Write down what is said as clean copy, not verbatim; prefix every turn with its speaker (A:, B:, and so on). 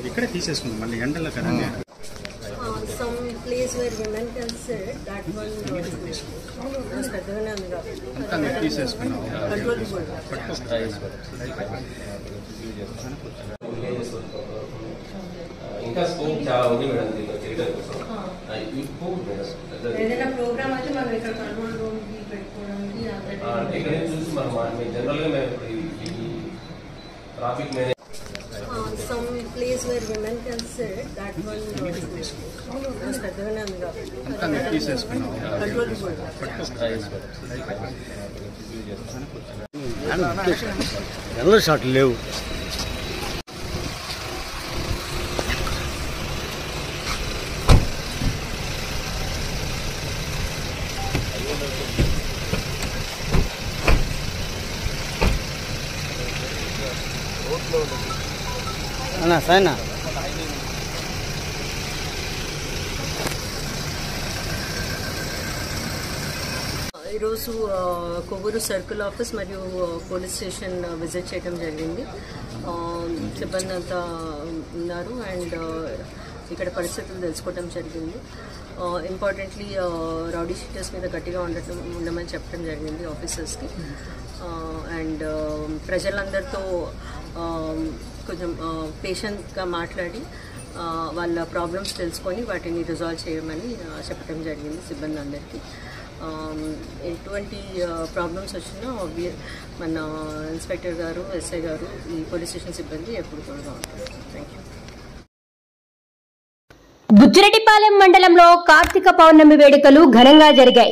A: ఇక్కడే తీసేసుకుందాం మళ్ళీ ఎండలో కదండి.
B: Some place where women can sit, that one was పెద్దగానే ఉంది కాబట్టి
A: తీసేసుకున్నాం.
C: ఇంకా స్కోప్ చాలా ఉంది మేడం దీంట్లో చేయడం కోసం.
B: ఏదైనా ప్రోగ్రామ్ అయితే మనం ఇక్కడ కంట్రోల్ రూమ్ పెట్టుకోవడానికి
C: ఇక్కడ చూసి మనం జనరల్గా మేము ఈ traffic manage
B: some place where women can sit, that one was పెద్దగానే ఉంది కాబట్టి
A: తీసేసుకున్నాం.
D: ಎಲ್ಲ ಶಾರ್ಟ್ లేవు. అన్నా సాయనా
B: ఈరోజు కొవ్వూరు సర్కిల్ ఆఫీస్ మరియు పోలీస్ స్టేషన్ విజిట్ చేయడం జరిగింది. సిబ్బంది అంతా ఉన్నారు అండ్ ఇక్కడ పరిస్థితులు తెలుసుకోవడం జరిగింది. ఇంపార్టెంట్లీ రౌడీ షీటర్స్ మీద గట్టిగా ఉండమని చెప్పడం జరిగింది ఆఫీసర్స్కి. అండ్ ప్రజలందరితో కొంచెం పేషెంట్గా మాట్లాడి వాళ్ళ ప్రాబ్లమ్స్ తెలుసుకొని వాటిని రిజాల్వ్ చేయమని చెప్పడం జరిగింది సిబ్బంది అందరికీ. ఎటువంటి ప్రాబ్లమ్స్ వచ్చినా మన ఇన్స్పెక్టర్ గారు, ఎస్ఐ గారు, ఈ పోలీస్ స్టేషన్ సిబ్బంది ఎప్పుడు కూడా ఉంటారు. Thank you.
E: బుచ్చిరెడ్డిపాలెం మండలంలో కార్తీక పౌర్ణమి వేడుకలు ఘనంగా జరిగాయి.